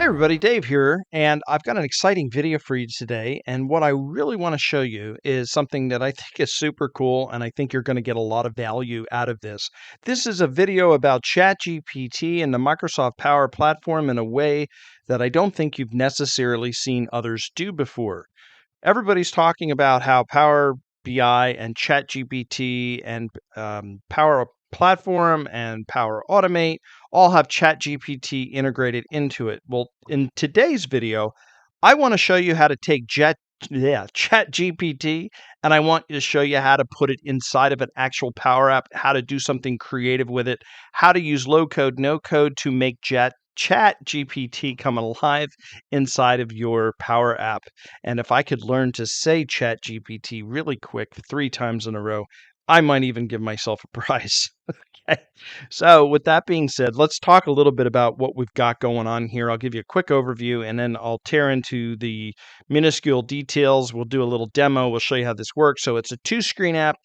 everybody, Dave here, and I've got an exciting video for you today. And what I really want to show you is something that I think is super cool, and I think you're going to get a lot of value out of this. This is a video about ChatGPT and the Microsoft Power Platform in a way that I don't think you've necessarily seen others do before. Everybody's talking about how Power BI and ChatGPT and Power Platform and Power Automate all have ChatGPT integrated into it. Well, in today's video, I want to show you how to take ChatGPT, and I want to show you how to put it inside of an actual Power App, how to do something creative with it, how to use low code, no code to make ChatGPT come alive inside of your Power App. And if I could learn to say ChatGPT really quick 3 times in a row, I might even give myself a prize. Okay. So, with that being said, let's talk a little bit about what we've got going on here. I'll give you a quick overview and then I'll tear into the minuscule details. We'll do a little demo. We'll show you how this works. So, it's a 2-screen app.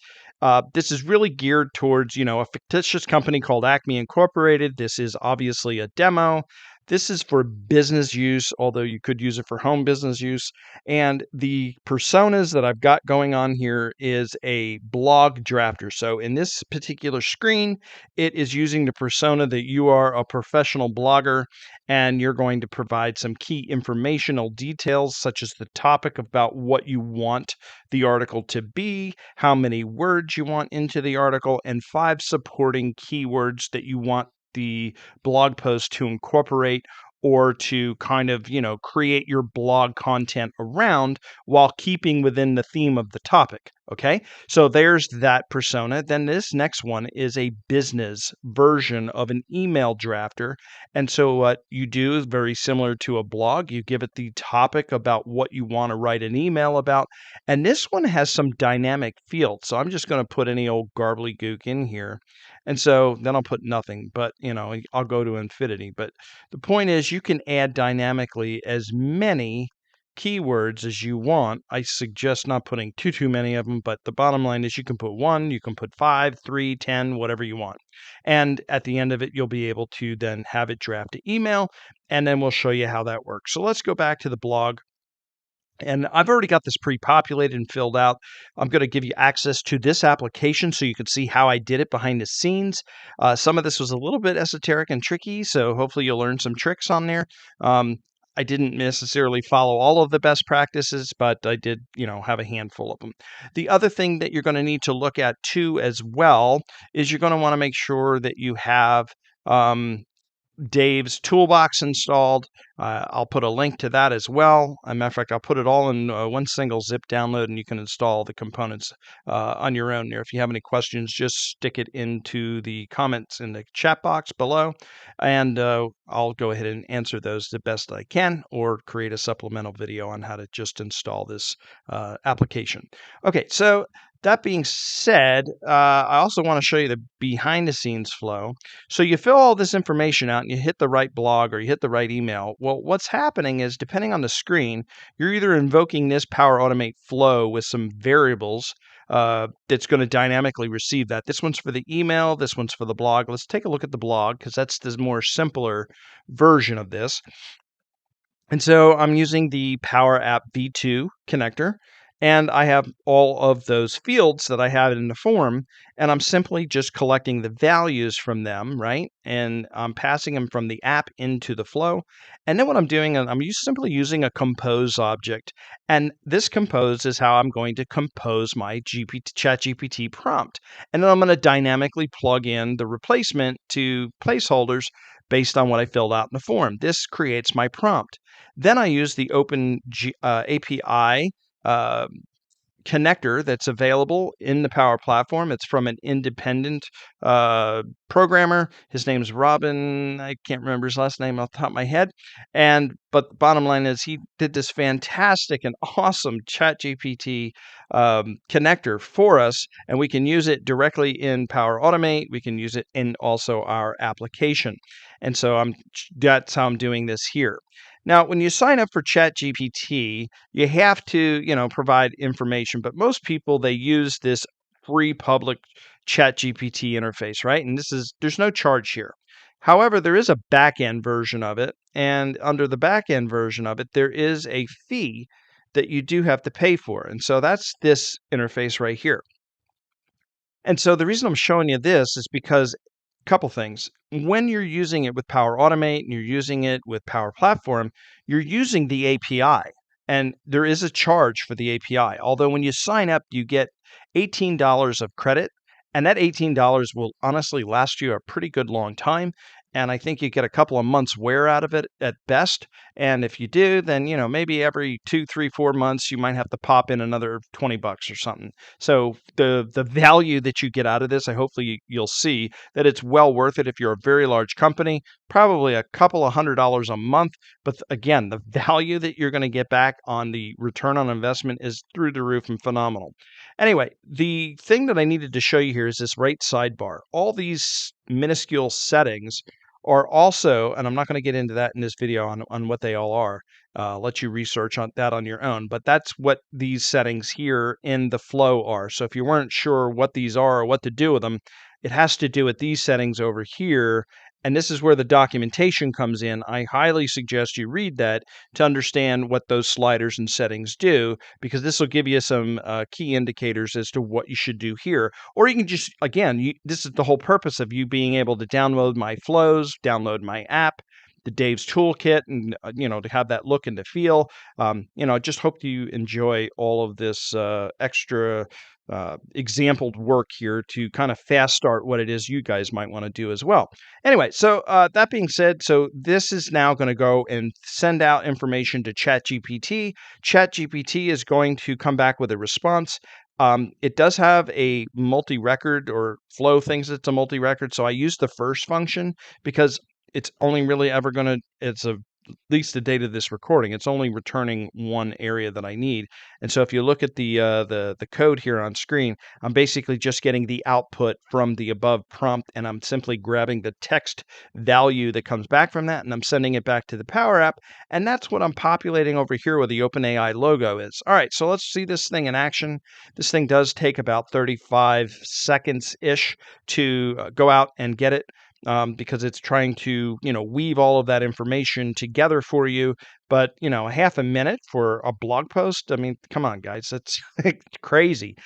This is really geared towards, a fictitious company called Acme Incorporated. This is obviously a demo. This is for business use, although you could use it for home business use. And the personas that I've got going on here is a blog drafter. So in this particular screen, it is using the persona that you are a professional blogger and you're going to provide some key informational details, such as the topic about what you want the article to be, how many words you want into the article, and 5 supporting keywords that you want the blog post to incorporate or to kind of, create your blog content around while keeping within the theme of the topic. Okay. So there's that persona. Then this next one is a business version of an email drafter. And so what you do is very similar to a blog. You give it the topic about what you want to write an email about. And this one has some dynamic fields. So I'm just going to put any old gobbledygook in here. And so then I'll put nothing, but I'll go to infinity. But the point is you can add dynamically as many keywords as you want. I suggest not putting too many of them, but the bottom line is you can put 1, you can put 5, 3, 10, whatever you want. And at the end of it, you'll be able to then have it draft an email, and then we'll show you how that works. So let's go back to the blog. And I've already got this pre-populated and filled out. I'm going to give you access to this application so you can see how I did it behind the scenes. Some of this was a little bit esoteric and tricky, so hopefully you'll learn some tricks on there. I didn't necessarily follow all of the best practices, but I did, have a handful of them. The other thing that you're going to need to look at too as well is you're going to want to make sure that you have Dave's toolbox installed. I'll put a link to that as well. As a matter of fact, I'll put it all in one single zip download, and you can install the components on your own there. If you have any questions, just stick it into the comments in the chat box below, and I'll go ahead and answer those the best I can, or create a supplemental video on how to just install this application. Okay, so that being said, I also want to show you the behind the scenes flow. So you fill all this information out and you hit the right blog or you hit the right email. Well, what's happening is, depending on the screen, you're either invoking this Power Automate flow with some variables that's going to dynamically receive that. This one's for the email. This one's for the blog. Let's take a look at the blog because that's the more simpler version of this. And so I'm using the Power App V2 connector. And I have all of those fields that I have in the form, and I'm simply just collecting the values from them, right? And I'm passing them from the app into the flow. And then what I'm doing is simply using a compose object. And this compose is how I'm going to compose my ChatGPT prompt. And then I'm going to dynamically plug in the replacement to placeholders based on what I filled out in the form. This creates my prompt. Then I use the Open API connector that's available in the Power Platform. It's from an independent programmer. His name's Robin. I can't remember his last name off the top of my head. But the bottom line is he did this fantastic and awesome ChatGPT connector for us, and we can use it directly in Power Automate. We can use it in also our application. And so that's how I'm doing this here. Now, when you sign up for ChatGPT, you have to, provide information, but most people, they use this free public ChatGPT interface, right? And there's no charge here. However, there is a back-end version of it, and under the back-end version of it, there is a fee that you do have to pay for, and so that's this interface right here. And so the reason I'm showing you this is because couple things. When you're using it with Power Automate and you're using it with Power Platform, you're using the API, and there is a charge for the API. Although when you sign up, you get $18 of credit, and that $18 will honestly last you a pretty good long time. And I think you get a couple of months wear out of it at best. And if you do, then maybe every 2, 3, 4 months you might have to pop in another $20 or something. So the value that you get out of this, I hopefully you'll see that it's well worth it if you're a very large company, probably a couple of $100 a month. But again, the value that you're going to get back on the return on investment is through the roof and phenomenal. Anyway, the thing that I needed to show you here is this right sidebar. All these minuscule settings are also, and I'm not going to get into that in this video on what they all are. Let you research on that on your own. But that's what these settings here in the flow are. So if you weren't sure what these are or what to do with them, it has to do with these settings over here. And this is where the documentation comes in. I highly suggest you read that to understand what those sliders and settings do, because this will give you some key indicators as to what you should do here. Or you can just, again, this is the whole purpose of you being able to download my flows, download my app, the Dave's Toolkit, and to have that look and the feel. Just hope you enjoy all of this extra exampled work here to kind of fast start what it is you guys might want to do as well. Anyway, so that being said, so this is now going to go and send out information to ChatGPT. ChatGPT is going to come back with a response. It does have a multi-record or flow thinks it's a multi-record, so I use the first function because it's only really ever going to, at least the date of this recording, it's only returning one area that I need. And so if you look at the code here on screen, I'm basically just getting the output from the above prompt, and I'm simply grabbing the text value that comes back from that, and I'm sending it back to the Power App, and that's what I'm populating over here where the OpenAI logo is. All right, so let's see this thing in action. This thing does take about 35 seconds-ish to go out and get it. Because it's trying to, weave all of that information together for you. But, a half a minute for a blog post, I mean, come on, guys, that's crazy.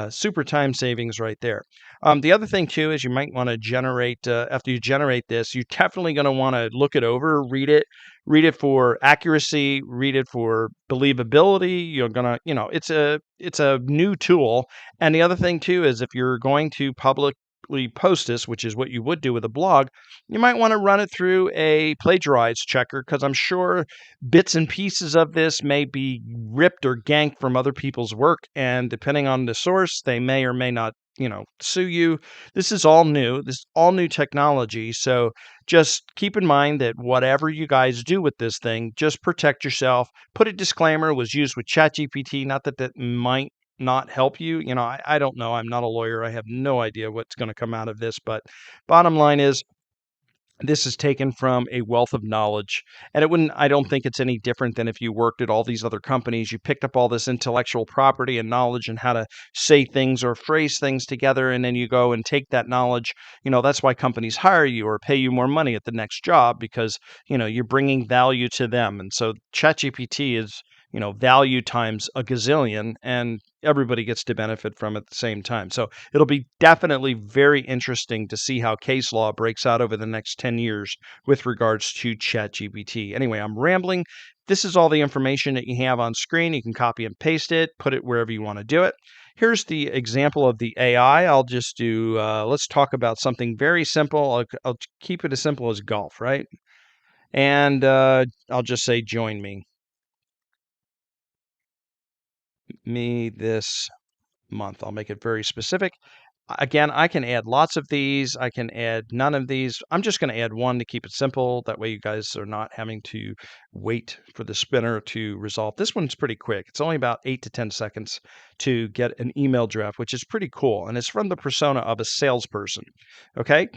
Super time savings right there. The other thing, too, is you might want to generate, after you generate this, you're definitely going to want to look it over, read it for accuracy, read it for believability. You're going to, it's a new tool. And the other thing, too, is if you're going to post this, which is what you would do with a blog, you might want to run it through a plagiarize checker, because I'm sure bits and pieces of this may be ripped or ganked from other people's work, and depending on the source, they may or may not, sue you. This is all new. This is all new technology, so just keep in mind that whatever you guys do with this thing, just protect yourself. Put a disclaimer, was used with ChatGPT, not that that might not help you. I don't know. I'm not a lawyer. I have no idea what's going to come out of this. But bottom line is, this is taken from a wealth of knowledge. And I don't think it's any different than if you worked at all these other companies. You picked up all this intellectual property and knowledge and how to say things or phrase things together. And then you go and take that knowledge. That's why companies hire you or pay you more money at the next job, because, you're bringing value to them. And so ChatGPT is, value times a gazillion, and everybody gets to benefit from it at the same time. So it'll be definitely very interesting to see how case law breaks out over the next 10 years with regards to ChatGPT. Anyway, I'm rambling. This is all the information that you have on screen. You can copy and paste it, put it wherever you want to do it. Here's the example of the AI. I'll just do, let's talk about something very simple. I'll keep it as simple as golf, right? And I'll just say, join me this month. I'll make it very specific. Again, I can add lots of these. I can add none of these. I'm just going to add one to keep it simple. That way you guys are not having to wait for the spinner to resolve. This one's pretty quick. It's only about 8 to 10 seconds to get an email draft, which is pretty cool. And it's from the persona of a salesperson. Okay.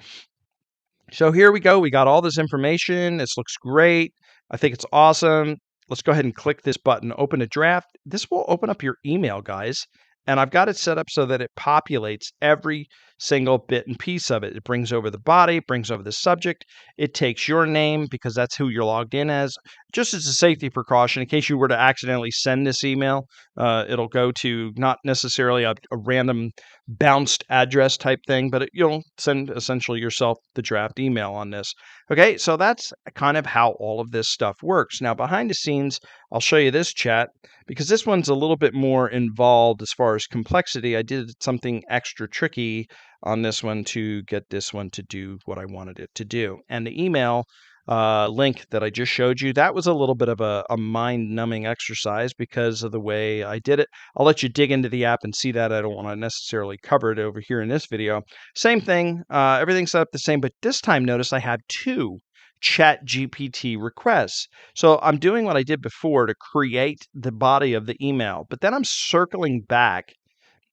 So here we go. We got all this information. This looks great. I think it's awesome. Let's go ahead and click this button, open a draft. This will open up your email, guys. And I've got it set up so that it populates every single bit and piece of it. It brings over the body, brings over the subject. It takes your name because that's who you're logged in as, just as a safety precaution in case you were to accidentally send this email. It'll go to not necessarily a random bounced address type thing, but you'll send essentially yourself the draft email on this. Okay, so that's kind of how all of this stuff works. Now, behind the scenes, I'll show you this chat because this one's a little bit more involved as far as complexity. I did something extra tricky on this one to get this one to do what I wanted it to do. And the email link that I just showed you, that was a little bit of a mind-numbing exercise because of the way I did it. I'll let you dig into the app and see that. I don't want to necessarily cover it over here in this video. Same thing, everything's set up the same, but this time notice I have two ChatGPT requests. So I'm doing what I did before to create the body of the email, but then I'm circling back.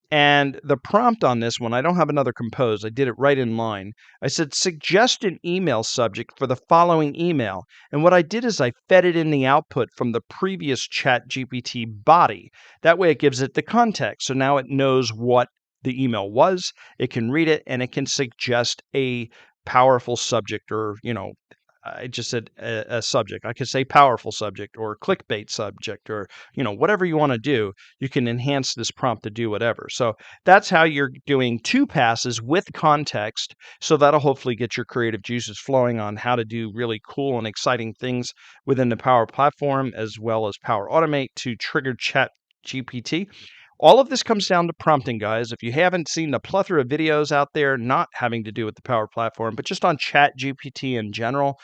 And the prompt on this one, I don't have another composed. I did it right in line. I said, suggest an email subject for the following email. And what I did is I fed it in the output from the previous ChatGPT body. That way it gives it the context. So now it knows what the email was. It can read it and it can suggest a powerful subject, or, I just said a subject. I could say powerful subject or clickbait subject, or, whatever you want to do. You can enhance this prompt to do whatever. So that's how you're doing two passes with context. So that'll hopefully get your creative juices flowing on how to do really cool and exciting things within the Power Platform, as well as Power Automate to trigger Chat GPT. All of this comes down to prompting, guys. If you haven't seen the plethora of videos out there, not having to do with the Power Platform, but just on ChatGPT in general,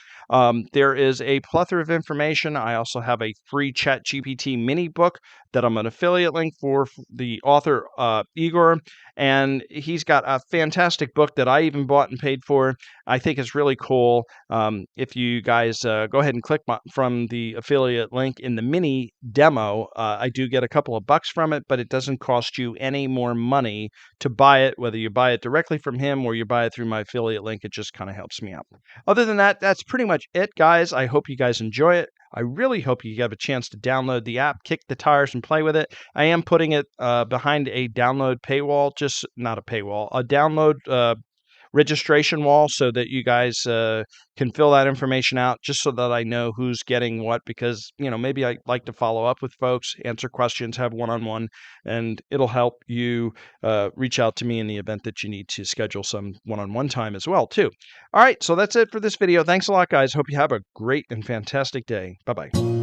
there is a plethora of information. I also have a free ChatGPT mini book that I'm an affiliate link for the author, Igor, and he's got a fantastic book that I even bought and paid for. I think it's really cool. If you guys go ahead and click from the affiliate link in the mini demo, I do get a couple of bucks from it, but it doesn't cost you any more money to buy it, whether you buy it directly from him or you buy it through my affiliate link. It just kind of helps me out. Other than that, that's pretty much it, guys. I hope you guys enjoy it. I really hope you have a chance to download the app, kick the tires, and play with it. I am putting it behind a download paywall, just not a paywall, a download registration wall, so that you guys can fill that information out, just so that I know who's getting what, because maybe I like to follow up with folks, answer questions, have one-on-one, and it'll help you reach out to me in the event that you need to schedule some one-on-one time as well too. All right, so that's it for this video. Thanks a lot, guys. Hope you have a great and fantastic day. Bye-bye.